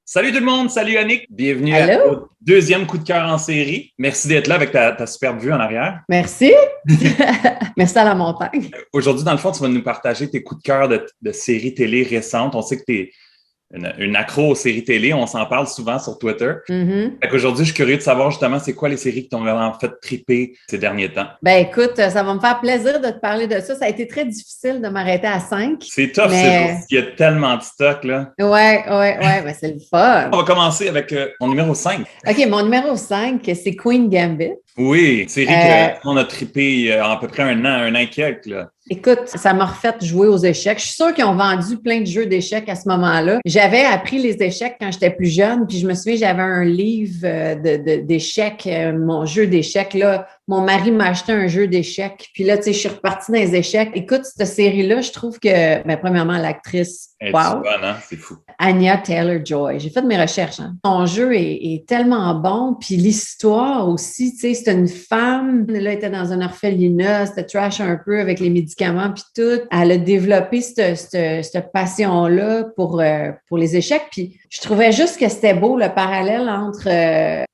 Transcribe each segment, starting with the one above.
Salut tout le monde, salut Annick, bienvenue Allô? au deuxième coup de cœur en série. Merci d'être là avec ta superbe vue en arrière. Merci. Merci à la montagne. Aujourd'hui, dans le fond, tu vas nous partager tes coups de cœur de séries télé récentes. On sait que tu es une accro aux séries télé, on s'en parle souvent sur Twitter. Mhm. Fait qu'aujourd'hui, je suis curieux de savoir justement c'est quoi les séries qui t'ont vraiment fait triper ces derniers temps. Ben écoute, ça va me faire plaisir de te parler de ça. Ça a été très difficile de m'arrêter à 5. C'est tough, Mais il y a tellement de stock là. ouais, ben c'est le fun. On va commencer avec mon numéro 5. OK, mon numéro 5, c'est Queen Gambit. Oui, série Euh, qu'on a trippé il y a à peu près un an et quelques là. Écoute, ça m'a refait jouer aux échecs. Je suis sûre qu'ils ont vendu plein de jeux d'échecs à ce moment-là. J'avais appris les échecs quand j'étais plus jeune, puis je me souviens, j'avais un livre d'échecs, mon jeu d'échecs. Là, mon mari m'a acheté un jeu d'échecs, puis là, tu sais, je suis repartie dans les échecs. Écoute, cette série-là, je trouve que, ben, premièrement, l'actrice, Elle est wow, bonne, hein? C'est fou. Anya Taylor-Joy. J'ai fait mes recherches. Hein. Son jeu est tellement bon, puis l'histoire aussi, tu sais, c'est une femme, là, elle était dans un orphelinat, c'était trash un peu avec les médicaments puis tout. Elle a développé cette passion-là pour les échecs, puis je trouvais juste que c'était beau le parallèle entre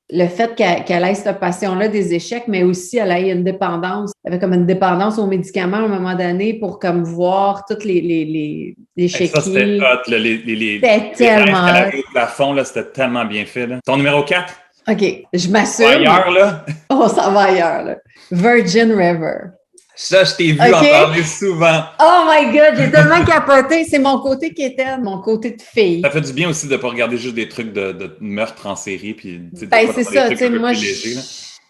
le fait qu'elle ait cette passion-là des échecs, mais aussi elle ait une dépendance. Elle avait comme une dépendance aux médicaments à un moment donné pour comme voir toutes les Hey, ça, c'était chéquiers. hot. Là, C'était tellement qu'elle hot. avait au plafond, là, c'était tellement bien fait. Là. Ton numéro 4? OK, je m'assume. Ailleurs, là. On s'en va ailleurs, là. Virgin River. Ça, je t'ai vu OK. en parler souvent. Oh my God, j'ai tellement capoté. C'est mon côté quétaine, mon côté de fille. Ça fait du bien aussi de ne pas regarder juste des trucs de meurtre en série. Puis, Ben, c'est ça, tu sais, moi, légers, là.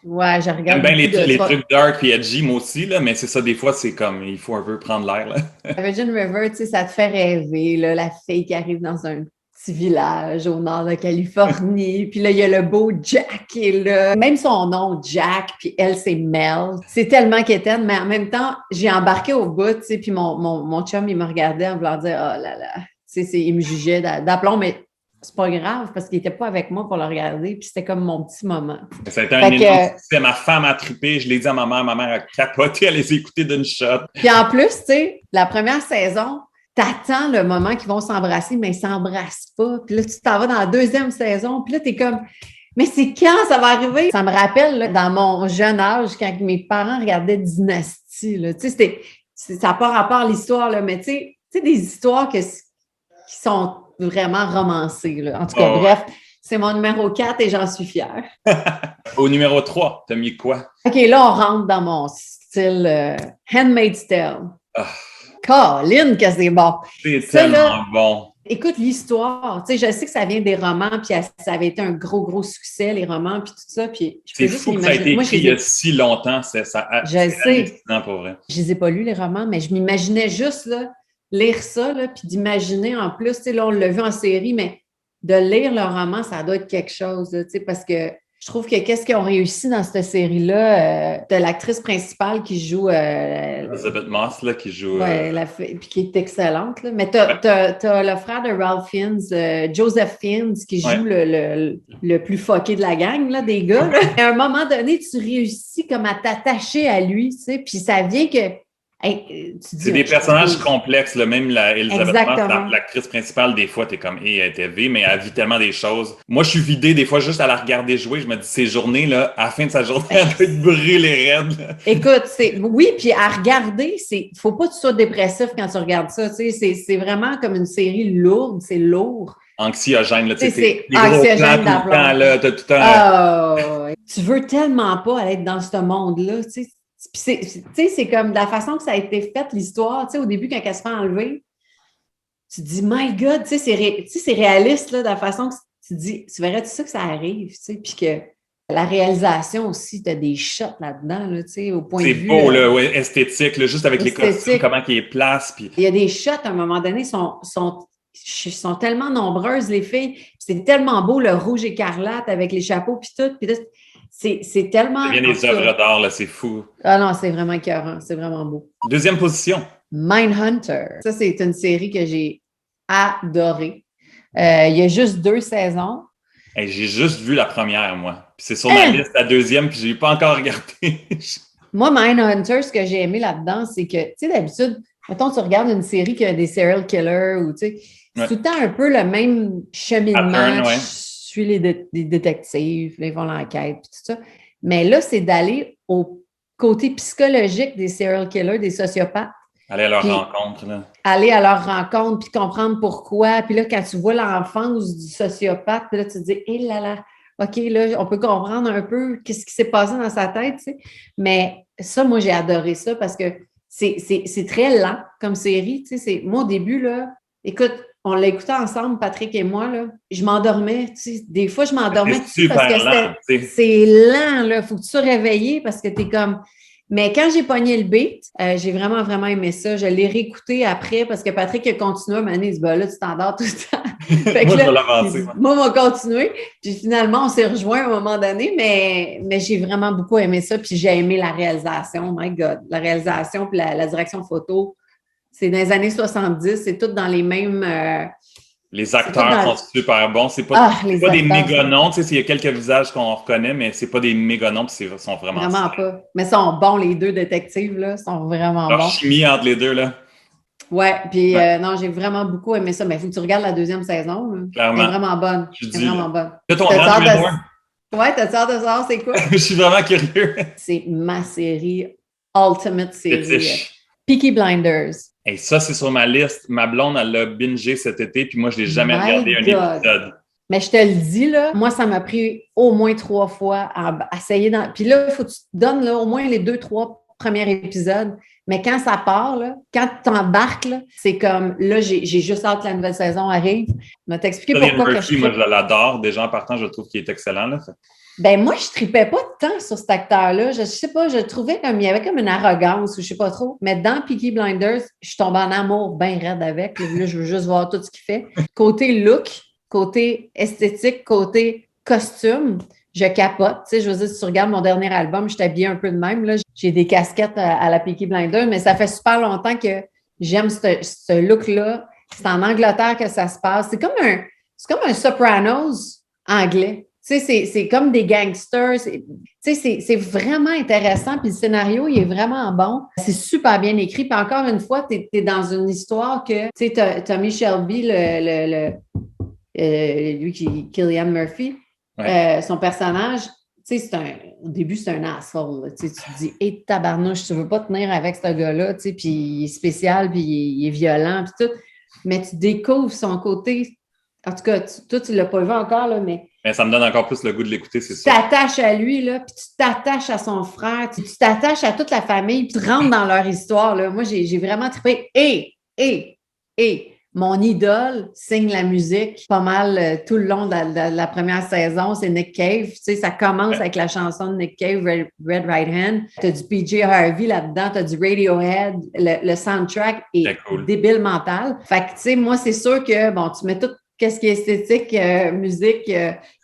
Ouais, je J'aime regarde bien beaucoup de... les trucs dark et edgy, moi aussi, là, mais c'est ça, des fois, c'est comme, il faut un peu prendre l'air. Là. Virgin River, tu sais, ça te fait rêver, là, la fille qui arrive dans un petit village au nord de Californie, puis là, il y a le beau Jack qui est là. Même son nom, Jack, puis elle, c'est Mel. C'est tellement quétaine, mais en même temps, j'ai embarqué au bout, tu sais, puis mon chum, il me regardait en voulant dire « Oh là là », tu sais, il me jugeait d'aplomb, mais c'est pas grave, parce qu'il était pas avec moi pour le regarder, puis c'était comme mon petit moment. Ça a été un énorme succès. Ma femme a trippé, je l'ai dit à ma mère a capoté, elle les a écoutés d'une shot. Puis en plus, tu sais, la première saison, t'attends le moment qu'ils vont s'embrasser, mais ils s'embrassent pas. Puis là, tu t'en vas dans la deuxième saison, puis là, t'es comme, mais c'est quand ça va arriver? Ça me rappelle, là, dans mon jeune âge, quand mes parents regardaient Dynasty, là, tu sais, ça n'a pas rapport à l'histoire, là, mais tu sais, des histoires qui sont vraiment romancées, là. En tout cas, bref, c'est mon numéro 4 et j'en suis fière. Au numéro 3, t'as mis quoi? OK, là, on rentre dans mon style Handmaid's Tale. Colin, que c'est bon. C'est tellement bon. Écoute, l'histoire, tu sais, je sais que ça vient des romans, puis ça avait été un gros succès, les romans, puis tout ça, puis je peux c'est juste fou que ça a été Moi, écrit il y a si longtemps, je sais. Pour vrai. Je les ai pas lus, les romans, mais je m'imaginais juste, là, lire ça, là, puis d'imaginer, en plus, tu sais, là, on l'a vu en série, mais de lire le roman, ça doit être quelque chose, là, tu sais, parce que je trouve que qu'est-ce qu'ils ont réussi dans cette série-là, de l'actrice principale qui joue... Elizabeth Moss, là, qui joue... puis qui est excellente. Là. Mais t'as le frère de Ralph Fiennes, Joseph Fiennes, qui joue le plus fucké de la gang, là, des gars. Là. À un moment donné, tu réussis comme à t'attacher à lui, tu sais, puis ça vient que... Hey, c'est des personnages complexes, là, même Elizabeth Moss, l'actrice principale, des fois, t'es comme, elle est élevée, mais elle vit tellement des choses. Moi, je suis vidé, des fois, juste à la regarder jouer, je me dis, ces journées-là, à la fin de sa journée, elle peut être brûlée raide. Là. Écoute, oui, puis à regarder, faut pas que tu sois dépressif quand tu regardes ça, tu sais, c'est vraiment comme une série lourde, c'est lourd. Anxiogène, là, tu sais, c'est anxiogène d'aplomb. Là, t'as tout un... Tu veux tellement pas être dans ce monde-là, tu sais. C'est comme de la façon que ça a été fait, l'histoire, tu sais, au début, quand elle se fait enlever, tu te dis, my God, tu sais, c'est réaliste, là, de la façon que tu te dis, tu verrais-tu ça que ça arrive, tu sais, puis que la réalisation aussi, tu as des shots là-dedans, là, tu sais, au point de vue... C'est beau, là, ouais, esthétique, là, juste avec les costumes, comment ils les placent, puis... Il y a des shots, à un moment donné, sont tellement nombreuses, les filles, c'est tellement beau, le rouge écarlate avec les chapeaux, puis tout, puis là, c'est tellement... Ça devient des œuvres d'art, là, c'est fou. Ah non, c'est vraiment écœurant, c'est vraiment beau. Deuxième position. Mindhunter. Ça, c'est une série que j'ai adorée. Il y a juste 2 saisons. Hey, j'ai juste vu la première, moi. Puis c'est sur ma liste, la deuxième, puis je l'ai pas encore regardé. Moi, Mindhunter, ce que j'ai aimé là-dedans, c'est que, tu sais, d'habitude, mettons, tu regardes une série qui a des serial killers ou, tu sais, c'est tout le temps un peu le même cheminement. Pattern, ouais. Je suis les détectives, là, ils vont l'enquête, puis tout ça. Mais là, c'est d'aller au côté psychologique des serial killers, des sociopathes. Aller à leur rencontre, là. Aller à leur rencontre, puis comprendre pourquoi. Puis là, quand tu vois l'enfance du sociopathe, puis là, tu te dis, hé là là, OK, là, on peut comprendre un peu qu'est-ce qui s'est passé dans sa tête, tu sais. Mais ça, moi, j'ai adoré ça parce que c'est très lent comme série, tu sais. Moi, au début, là, écoute, on l'a écouté ensemble, Patrick et moi, là. Je m'endormais, tu sais. Des fois, je m'endormais parce que c'est lent, là. Il faut que tu sois réveillé parce que tu es comme... Mais quand j'ai pogné le beat, j'ai vraiment, vraiment aimé ça. Je l'ai réécouté après parce que Patrick a continué à m'amener. Il dit, ben là, tu t'endors tout le temps. Fait moi, que là, je vais l'avancer. Moi, on va continuer. Puis finalement, on s'est rejoints à un moment donné, mais j'ai vraiment beaucoup aimé ça. Puis j'ai aimé la réalisation. Oh my God. La réalisation puis la direction photo. C'est dans les années 70. C'est tout dans les mêmes... les acteurs sont super bons. C'est pas des méga noms. Tu sais, il y a quelques visages qu'on reconnaît, mais c'est pas des méga noms, puis ils sont vraiment pas. Mais ils sont bons, les deux détectives, là. Ils sont vraiment bons. Leur chimie entre les deux, là. Ouais, puis non, j'ai vraiment beaucoup aimé ça. Mais il faut que tu regardes la deuxième saison. Là. Clairement. Elle est vraiment bonne. Vraiment bonne. C'est ton numéro 1. Ouais, t'as hâte de savoir c'est quoi? Je suis vraiment curieux. C'est ma série, ultimate série. Peaky Blinders. Et ça, c'est sur ma liste. Ma blonde, elle l'a bingé cet été, puis moi, je l'ai jamais regardé un épisode. Mais je te le dis, là, moi, ça m'a pris au moins 3 fois à essayer. Puis là, il faut que tu te donnes là, au moins les 2-3 premiers épisodes. Mais quand ça part, là, quand tu t'embarques, c'est comme, là, j'ai juste hâte que la nouvelle saison arrive. Je vais t'expliquer pourquoi Murphy, moi, je l'adore. Déjà, en partant, je trouve qu'il est excellent. Là. Ben moi, je tripais pas tant sur cet acteur-là. Je sais pas, je trouvais comme il y avait comme une arrogance ou je sais pas trop. Mais dans Peaky Blinders, je suis tombée en amour bien raide avec. Là, je veux juste voir tout ce qu'il fait. Côté look, côté esthétique, côté costume, je capote. Tu sais, je veux dire, si tu regardes mon dernier album, je suis habillée un peu de même. Là. J'ai des casquettes à la Peaky Blinders, mais ça fait super longtemps que j'aime ce look-là. C'est en Angleterre que ça se passe. C'est comme un Sopranos anglais. Tu sais, c'est comme des gangsters. Tu sais, c'est vraiment intéressant. Puis le scénario, il est vraiment bon. C'est super bien écrit. Puis encore une fois, tu es dans une histoire que, tu sais, Tommy Shelby, lui qui Cillian Murphy, son personnage, tu sais, au début, c'est un asshole. Tu te dis, hé, tabarnouche, tu veux pas tenir avec ce gars-là, tu sais, puis il est spécial, puis il est violent, puis tout. Mais tu découvres son côté. En tout cas, toi, tu l'as pas vu encore, là, mais ça me donne encore plus le goût de l'écouter, c'est ça. Tu t'attaches à lui, là, puis tu t'attaches à son frère, tu t'attaches à toute la famille, puis tu rentres dans leur histoire. Là. Moi, j'ai vraiment trippé. Et mon idole signe la musique pas mal tout le long de la première saison, c'est Nick Cave. Tu sais, ça commence avec la chanson de Nick Cave, Red Right Hand. Tu as du PJ Harvey là-dedans, tu as du Radiohead. Le soundtrack est débile mental. Fait que, tu sais, moi, c'est sûr que, bon, tu mets tout qu'est-ce qui est esthétique, musique,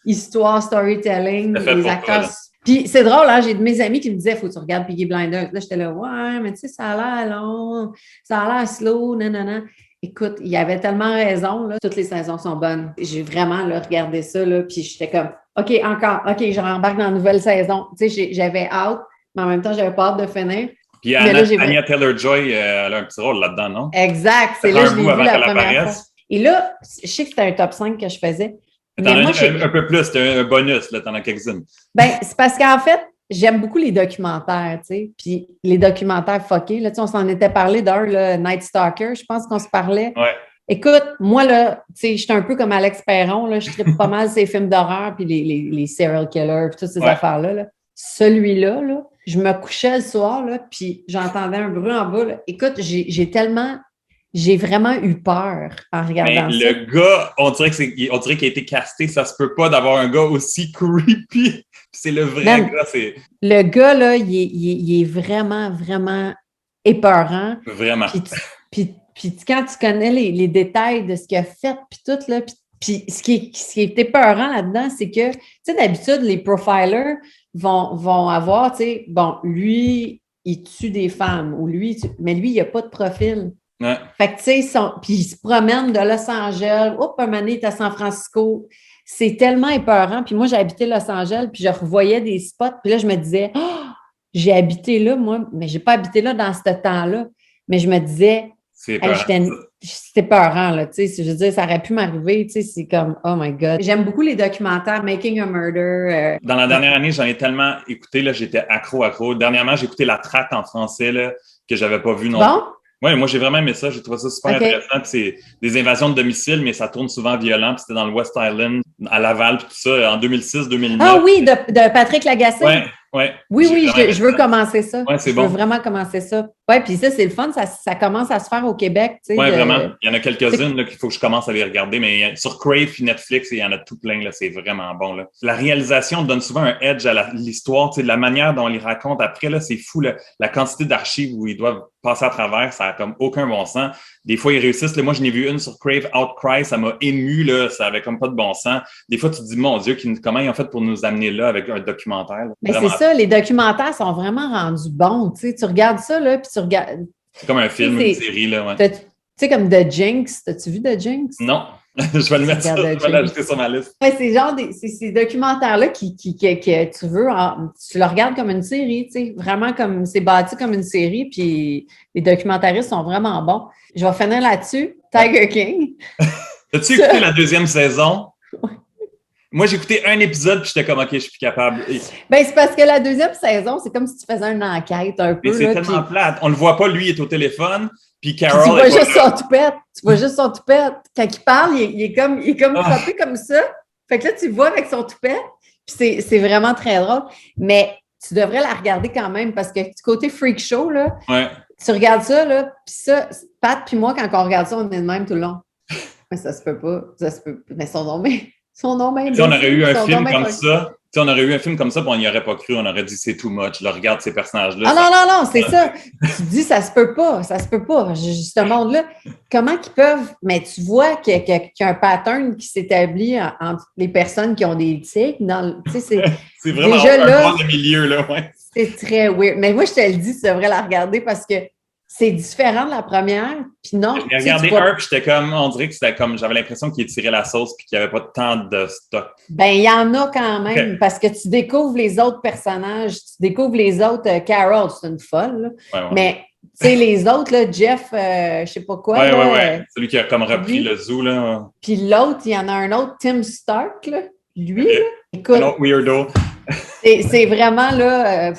histoire, storytelling, les acteurs. Toi, puis c'est drôle, hein, j'ai de mes amis qui me disaient, faut que tu regardes Peaky Blinders. Là, j'étais là, ouais, mais tu sais, ça a l'air long, ça a l'air slow, nanana. Écoute, il y avait tellement raison, là. Toutes les saisons sont bonnes. J'ai vraiment là, regardé ça, là, puis j'étais comme, OK, encore, OK, je rembarque dans la nouvelle saison. Tu sais, j'avais hâte, mais en même temps, j'avais pas hâte de finir. Puis Anya Taylor-Joy, elle a un petit rôle là-dedans, non? Exact, c'est là que je l'ai vu la première fois. Et là, je sais que c'était un top 5 que je faisais. Mais moi, un peu plus, c'était un bonus, là, t'en as quelques-unes. Ben, c'est parce qu'en fait, j'aime beaucoup les documentaires, tu sais, puis les documentaires fuckés, là, tu sais, on s'en était parlé d'un, là, Night Stalker, je pense qu'on se parlait. Ouais. Écoute, moi, là, tu sais, j'étais un peu comme Alex Perron, là, je tripe pas mal ces films d'horreur, puis les serial killers, puis toutes ces affaires-là, là. Celui-là, là, je me couchais le soir, là, puis j'entendais un bruit en bas, là. Écoute, j'ai vraiment eu peur en regardant ça. Le gars, on dirait qu'il a été casté. Ça se peut pas d'avoir un gars aussi creepy. C'est le vrai gars. Le gars, là, il est vraiment, vraiment épeurant. Vraiment. Puis quand tu connais les détails de ce qu'il a fait, puis tout, là, puis ce qui est épeurant là-dedans, c'est que, tu sais, d'habitude, les profilers vont avoir, tu sais, bon, lui, il tue des femmes, ou mais lui, il n'a pas de profil. Ouais. Fait que, tu sais, puis il se promène de Los Angeles. Hop, un moment donné, il est à San Francisco. C'est tellement épeurant. Puis moi, j'ai habité Los Angeles, puis je revoyais des spots. Puis là, je me disais, oh, j'ai habité là, moi, mais j'ai pas habité là dans ce temps-là. Mais je me disais, c'était peurant, là, tu sais. Je veux dire, ça aurait pu m'arriver, tu sais, c'est comme, oh my God. J'aime beaucoup les documentaires Making a Murder. Dans la dernière année, j'en ai tellement écouté, là, j'étais accro. Dernièrement, j'ai écouté La Traque en français, là, que j'avais pas vu non plus. Bon? Oui, moi, j'ai vraiment aimé ça. J'ai trouvé ça super intéressant. Puis c'est des invasions de domicile, mais ça tourne souvent violent. Puis c'était dans le West Island, à Laval, puis tout ça, en 2006-2009. Ah oui, de Patrick Lagacé? Ouais. Oui, je veux commencer ça. Ouais, c'est je bon. veux vraiment commencer ça. Oui, puis ça, c'est le fun. Ça commence à se faire au Québec. Oui, vraiment. Il y en a quelques-unes là, qu'il faut que je commence à les regarder, mais sur Crave et Netflix, il y en a tout plein. Là, c'est vraiment bon. Là. La réalisation donne souvent un edge à l'histoire. La manière dont on les raconte après, là, c'est fou. Là, la quantité d'archives où ils doivent passer à travers, ça n'a comme aucun bon sens. Des fois, ils réussissent. Là, moi, je n'ai vu une sur Crave, Outcry, ça m'a ému. Là, ça avait comme pas de bon sens. Des fois, tu te dis, mon Dieu, comment ils ont fait pour nous amener là avec un documentaire? Mais c'est ça, les documentaires sont vraiment rendus bons. Tu regardes ça, là, puis tu regardes. C'est comme un film, une série, là, ouais. Tu sais, comme The Jinx. T'as-tu vu The Jinx? Non. Je vais le mettre je vais l'ajouter sur ma liste. Ouais, c'est genre ces documentaires-là que tu veux, tu le regardes comme une série, tu sais, vraiment comme c'est bâti comme une série, puis les documentaristes sont vraiment bons. Je vais finir là-dessus. Tiger King. As-tu écouté la deuxième saison? Moi, j'ai écouté un épisode, puis j'étais comme, OK, je suis plus capable. Ben, c'est parce que la deuxième saison, c'est comme si tu faisais une enquête un peu. Mais c'est tellement plate. On le voit pas, lui, il est au téléphone, puis Carol. Tu vois juste son toupette. Tu vois juste son toupette. Quand il parle, il est comme frappé comme ça. Fait que là, tu le vois avec son toupette. Puis c'est vraiment très drôle. Mais tu devrais la regarder quand même, parce que du côté freak show, là, tu regardes ça, là, puis ça, Pat puis moi, quand on regarde ça, on est de même tout le long. Mais ça se peut pas. Mais son nom même. Si on aurait eu un film comme ça, si on aurait eu un film comme ça, puis on n'y aurait pas cru, on aurait dit c'est too much. Là, regarde ces personnages-là. Ah non, c'est ça. Tu te dis ça se peut pas. Ce monde-là, comment qu'ils peuvent. Mais tu vois qu'il y a un pattern qui s'établit entre les personnes qui ont des tics. C'est vraiment déjà, un point de milieu, là, ouais. C'est très weird. Mais moi, je te le dis, tu devrais la regarder parce que c'est différent de la première, puis non. J'ai regardé un, puis j'étais comme, on dirait que c'était comme, j'avais l'impression qu'il tirait la sauce, puis qu'il n'y avait pas tant de stock. Ben, il y en a quand même, parce que tu découvres les autres personnages, tu découvres les autres. Carol, c'est une folle, là. Ouais. Mais, tu sais, les autres, là, Jeff, je sais pas quoi. Ouais. Celui qui a comme repris le zoo, là. Puis l'autre, il y en a un autre, Tim Stark, là. Lui, là. Écoute. Un autre weirdo. c'est vraiment, là.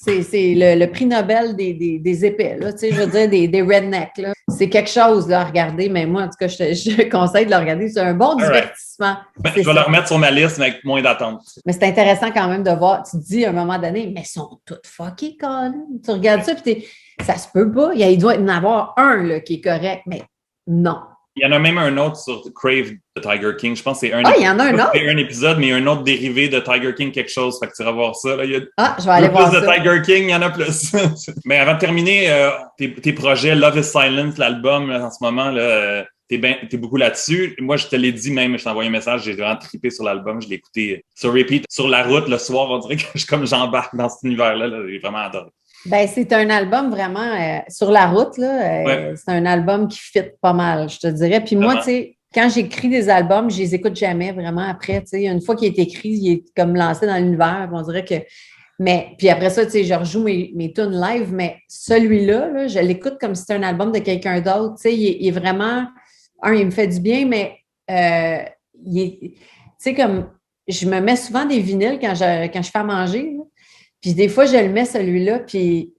C'est le prix Nobel des épais, là, tu sais, je veux dire, des rednecks, là. C'est quelque chose, là, à regarder, mais moi, en tout cas, je te conseille de le regarder. C'est un bon divertissement. Ben, je vais le remettre sur ma liste, mais avec moins d'attente. Mais c'est intéressant quand même de voir, tu te dis à un moment donné, mais ils sont tous fuckés, Colin. Tu regardes ça, puis ça se peut pas. Il doit y en avoir un, là, qui est correct, mais non. Il y en a même un autre sur Crave de Tiger King. Je pense que c'est un il y en a un autre. C'est un épisode, mais il y a un autre dérivé de Tiger King quelque chose. Fait que tu iras voir ça. Là. Il y a je vais aller voir ça. Plus de Tiger King, il y en a plus. Mais avant de terminer, tes projets, Love is Silence, l'album, là, en ce moment, là, t'es beaucoup là-dessus. Moi, je te l'ai dit même, je t'ai envoyé un message, j'ai vraiment trippé sur l'album. Je l'ai écouté sur repeat. Sur la route, le soir, on dirait que j'embarque dans cet univers-là. Là. J'ai vraiment adoré. Ben, c'est un album vraiment sur la route, là. C'est un album qui fit pas mal, je te dirais. Puis moi, tu sais, quand j'écris des albums, je les écoute jamais vraiment après. Tu sais, une fois qu'il est écrit, il est comme lancé dans l'univers. On dirait que. Mais puis après ça, tu sais, je rejoue mes tunes live, mais celui-là, là, je l'écoute comme si c'était un album de quelqu'un d'autre. Tu sais, il est vraiment. Il me fait du bien, mais tu sais, comme je me mets souvent des vinyles quand je fais à manger. Là. Puis des fois, je le mets celui-là, puis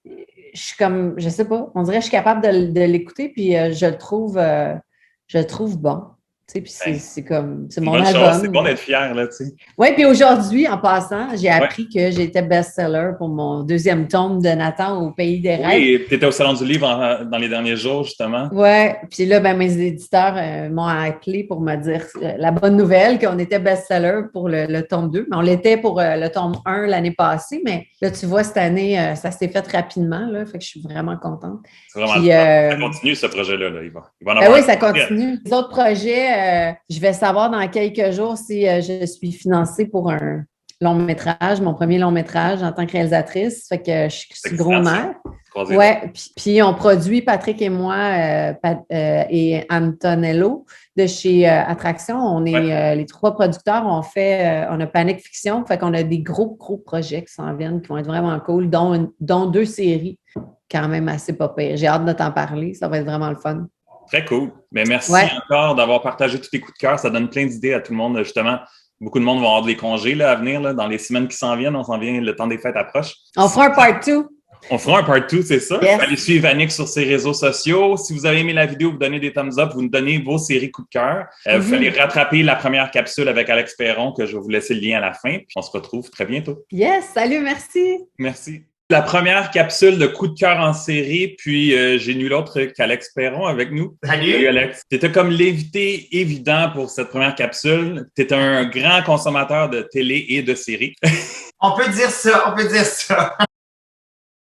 je suis comme, je sais pas, on dirait que je suis capable de l'écouter, puis je le trouve bon. Tu sais, puis c'est comme, c'est mon album. C'est bon d'être fier, là, tu sais. Oui, puis aujourd'hui, en passant, j'ai appris que j'étais best-seller pour mon deuxième tome de Nathan au Pays des Rêves. Oui, tu étais au Salon du Livre dans les derniers jours, justement. Oui, puis là, ben, mes éditeurs m'ont appelé pour me dire la bonne nouvelle qu'on était best-seller pour le tome 2. Mais on l'était pour le tome 1 l'année passée, mais là, tu vois, cette année, ça s'est fait rapidement, là, fait que je suis vraiment contente. C'est vraiment ça continue, ce projet-là. Là. Il va en avoir oui, ça continue. Les autres projets, je vais savoir dans quelques jours si je suis financée pour un long métrage, mon premier long métrage en tant que réalisatrice. Fait que je suis gros mère. Ouais. Puis on produit, Patrick et moi, et Antonello de chez Attraction. On est les trois producteurs. On a Panic Fiction. Fait qu'on a des gros projets qui s'en viennent, qui vont être vraiment cool, dont 2 séries quand même assez pas pires. J'ai hâte de t'en parler. Ça va être vraiment le fun. Très cool. Mais merci encore d'avoir partagé tous tes coups de cœur. Ça donne plein d'idées à tout le monde, justement. Beaucoup de monde vont avoir des congés là, à venir, là, dans les semaines qui s'en viennent. On s'en vient, le temps des fêtes approche. On fera un part 2. On fera un part 2, c'est ça. Yes. Allez suivre Annick sur ses réseaux sociaux. Si vous avez aimé la vidéo, vous donnez des thumbs up, vous nous donnez vos séries coup de cœur. Vous allez rattraper la première capsule avec Alex Perron, que je vais vous laisser le lien à la fin. Puis on se retrouve très bientôt. Yes, salut, merci. Merci. La première capsule de coup de cœur en série, puis j'ai nul autre qu'Alex Perron avec nous. Salut Alex. Tu étais comme l'invité évident pour cette première capsule. Tu es un grand consommateur de télé et de séries. On peut dire ça, on peut dire ça.